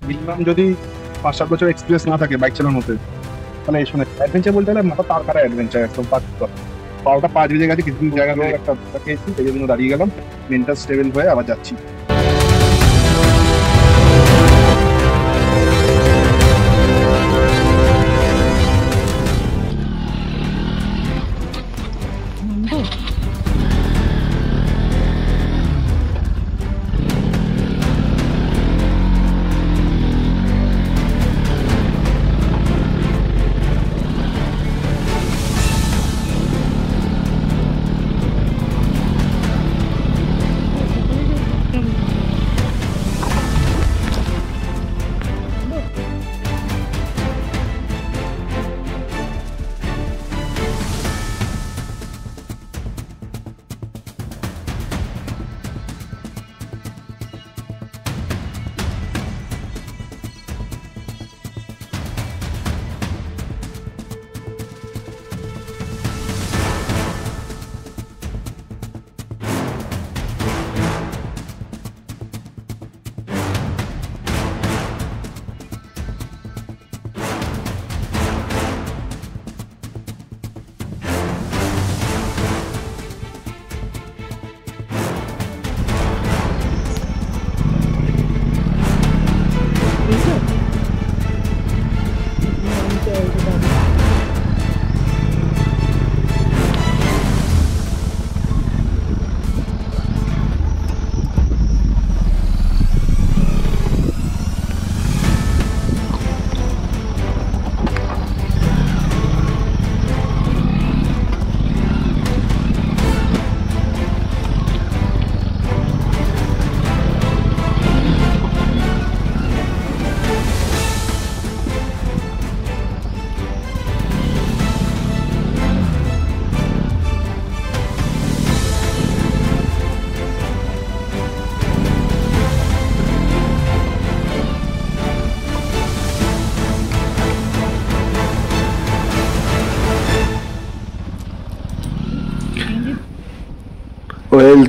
Minimum যদি 5-7 বছর experience না থাকে বাইক চালানোতে, তাহলে এই শুনে অ্যাডভেঞ্চার বলতে গেলে মাথা তার কাটা অ্যাডভেঞ্চার একদম পাঁচ। 12টা 5 বেজে গেছে, কিছু জায়গা থেকে একটা ধক্কা খেয়েছি, এই জন্য দাঁড়িয়ে গেলাম, মেন্টাল স্টেবল হয়ে আবার যাচ্ছি।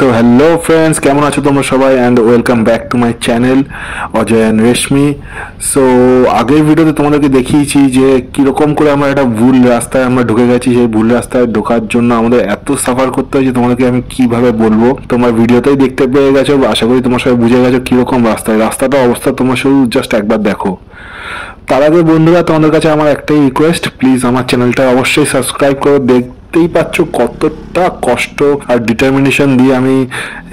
তো হ্যালো ফ্রেন্ডস, কেমন আছো তোমরা সবাই, and welcome back to my channel Ajay and reshmi. So আগের ভিডিওতে তোমাদেরকে দেখিয়েছি যে কীরকম করে আমরা একটা ভুল রাস্তায় আমরা ঢুকে গেছি। সেই ভুল রাস্তায় ঢোকার জন্য আমাদের এত সাফার করতে হয়েছে, তোমাদেরকে আমি কিভাবে বলবো। তোমার ভিডিওতেই দেখতে পেয়ে গেছো, আশা করি তোমার সবাই বুঝে গেছো কীরকম রাস্তাটা অবস্থা তোমরা শুধু জাস্ট একবার দেখো। তার আগে বন্ধুরা, তোমাদের কাছে আমার একটাই রিকোয়েস্ট, প্লিজ আমার চ্যানেলটা অবশ্যই সাবস্ক্রাইব করো। দেখতেই পাচ্ছ কতটা কষ্ট আর ডিটারমিনেশন দিয়ে আমি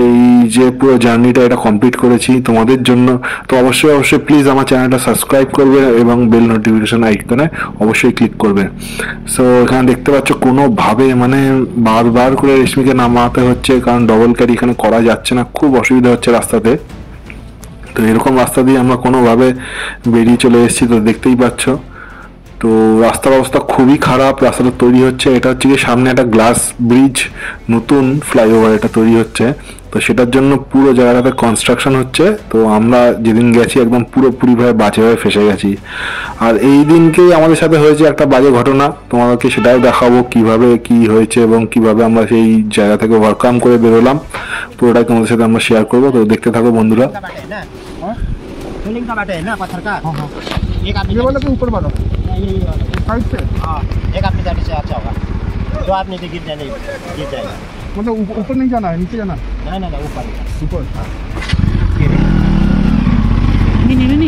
এই যে পুরো জার্নিটা এটা কমপ্লিট করেছি তোমাদের জন্য। তো অবশ্যই প্লিজ আমার চ্যানেলটা সাবস্ক্রাইব করবে এবং বেল নোটিফিকেশন আইকনে অবশ্যই ক্লিক করবে। সো এখানে দেখতে পাচ্ছ কোনোভাবে মানে বারবার করে রেশমিকে নামাতে হচ্ছে, কারণ ডবল ক্যারি এখানে করা যাচ্ছে না, খুব অসুবিধা হচ্ছে রাস্তাতে। তো এরকম রাস্তা দিয়ে আমরা কোনোভাবে বেরিয়ে চলে এসেছি, তো দেখতেই পাচ্ছ। তো রাস্তার অবস্থা খুবই খারাপ, রাস্তাটা তৈরি হচ্ছে, এটা হচ্ছে কি সামনে একটা গ্লাস ব্রিজ, নতুন ফ্লাইওভার এটা তৈরি হচ্ছে, তো সেটার জন্য পুরো জায়গাটাতে কনস্ট্রাকশন হচ্ছে। তো আমরা যেদিন গেছি একদম পুরোপুরিভাবে বাজেভাবে ফেসে গেছি। আর এই দিনকেই আমাদের সাথে হয়েছে একটা বাজে ঘটনা, তোমাদেরকে সেটাও দেখাবো কিভাবে কি হয়েছে এবং কিভাবে আমরা সেই জায়গা থেকে ওভারকাম করে বেরোলাম, পুরোটাই তোমাদের সাথে আমরা শেয়ার করবো। তো দেখতে থাকো বন্ধুরা। फिलिंग का बाटे है ना पत्थर का। एक आदमी ये वाला के ऊपर वाला ये वाला साइड से, हाँ एक आदमी जाने से अच्छा होगा, दो आदमी से गिर जाएगा। मतलब ऊपर नहीं जाना है, नीचे जाना है। नहीं नहीं नहीं ऊपर ऊपर नहीं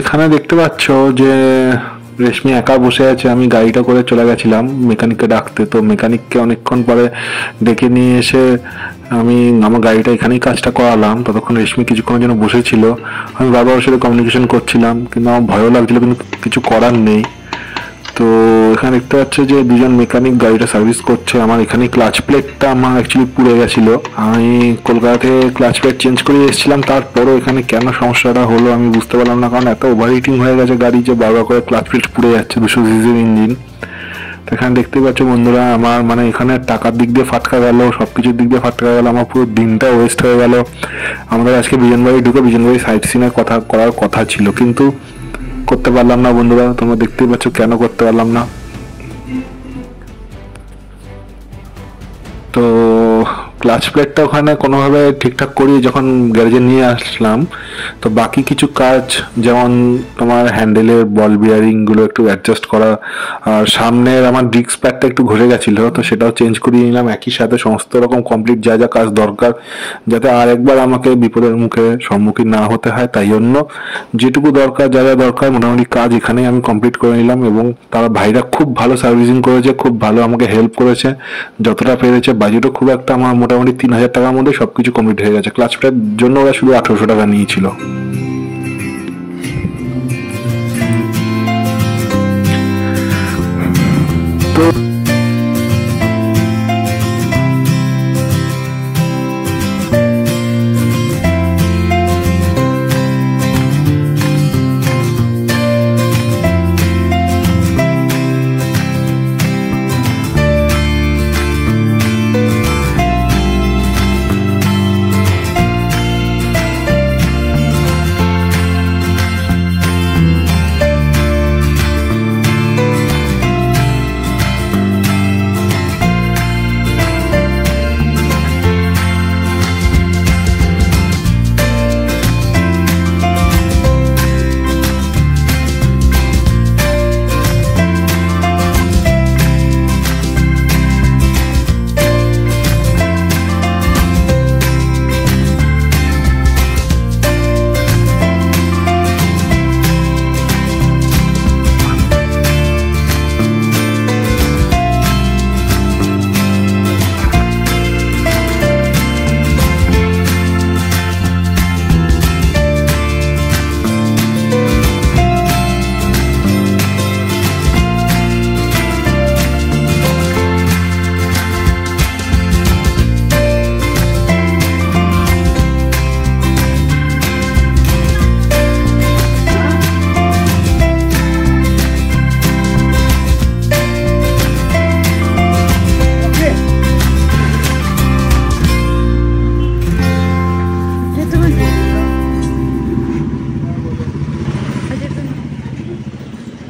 এখানে দেখতে পাচ্ছ যে রেশমি একা বসে আছে, আমি গাড়িটা করে চলে গেছিলাম মেকানিককে ডাকতে। তো মেকানিককে অনেকক্ষণ পরে ডেকে নিয়ে এসে আমি আমার গাড়িটা এখানেই কাজটা করালাম। ততক্ষণ রেশমি কিছুক্ষণের জন্য বসেছিল, আমি বারবার ওর সাথে কমিউনিকেশন করছিলাম, কিন্তু আমার ভয়ও লাগছিল, কিন্তু কিছু করার নেই। তো এখানে দেখতে পাচ্ছে যে দুজন মেকানিক গাড়িটা সার্ভিস করছে। আমার এখানে ক্লাচ প্লেটটা আমার অ্যাকচুয়ালি পুড়ে গেছিলো, আমি কলকাতা থেকে ক্লাচ প্লেট চেঞ্জ করে এসেছিলাম, তারপরও এখানে কেন সমস্যাটা হলো আমি বুঝতে পারলাম না, কারণ এত ওভার হিটিং হয়ে গেছে গাড়ি যে বারবার করে ক্লাচ প্লেট পুড়ে যাচ্ছে। 200 সিসির ইঞ্জিন। তো এখানে দেখতে পাচ্ছ বন্ধুরা, আমার মানে এখানে টাকার দিক দিয়ে ফাটকা গেল, সবকিছুর দিক দিয়ে ফাটকা গেল, আমার পুরো দিনটা ওয়েস্ট হয়ে গেল। আমাদের আজকে বিজনবাড়ি ঢুকে বিজনবাড়ি সাইট সিনের কথা করার কথা ছিল, কিন্তু করতে পারলাম না বন্ধুরা। তোমরা দেখতেই পাচ্ছ কেন করতে পারলাম না। তো ক্লাচ প্লেটটা ওখানে কোনোভাবে ঠিকঠাক করিয়ে যখন গ্যারেজে নিয়ে আসলাম, তো বাকি কিছু কাজ যেমন তোমার হ্যান্ডেলের বল বিয়ারিংগুলো একটু অ্যাডজাস্ট করা, আর সামনের আমার ডিস্ক প্যাডটা একটু ঘুরে গেছিলো, তো সেটাও চেঞ্জ করিয়ে নিলাম একই সাথে। সমস্ত রকম কমপ্লিট যা যা কাজ দরকার, যাতে আর একবার আমাকে বিপদের মুখে সম্মুখীন না হতে হয়, তাই জন্য যেটুকু দরকার যা যা দরকার মোটামুটি কাজ এখানেই আমি কমপ্লিট করে নিলাম। এবং তারা ভাইরা খুব ভালো সার্ভিসিং করেছে, খুব ভালো আমাকে হেল্প করেছে যতটা পেরেছে। বাজেটও খুব একটা আমার মোটামুটি 3000 টাকার মধ্যে সবকিছু কমপ্লিট হয়ে গেছে। ক্লাচ প্লেটের জন্য ওরা শুধু 1800 টাকা নিয়েছিল।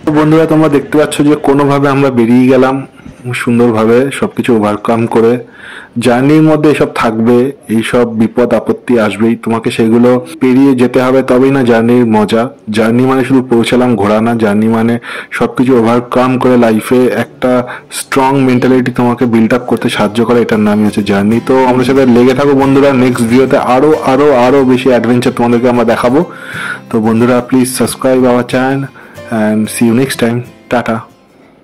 তো বন্ধুরা তোমরা দেখতে পাচ্ছ যে কোনোভাবে আমরা বেরিয়ে গেলাম সুন্দরভাবে, সবকিছু ওভারকাম করে। জার্নির মধ্যে এসব থাকবে, এইসব বিপদ আপত্তি আসবেই, তোমাকে সেগুলো পেরিয়ে যেতে হবে, তবেই না জার্নির মজা। জার্নি মানে শুধু পৌঁছালাম ঘোরা না, জার্নি মানে সবকিছু ওভারকাম করে লাইফে একটা স্ট্রং মেন্টালিটি তোমাকে বিল্ড আপ করতে সাহায্য করে, এটার নামই হচ্ছে জার্নি। তো আমাদের সাথে লেগে থাকো বন্ধুরা, নেক্সট ভিডিওতে আরো আরো আরো বেশি অ্যাডভেঞ্চার তোমাদেরকে আমরা দেখাবো। তো বন্ধুরা please subscribe our channel and see you next time. Tata.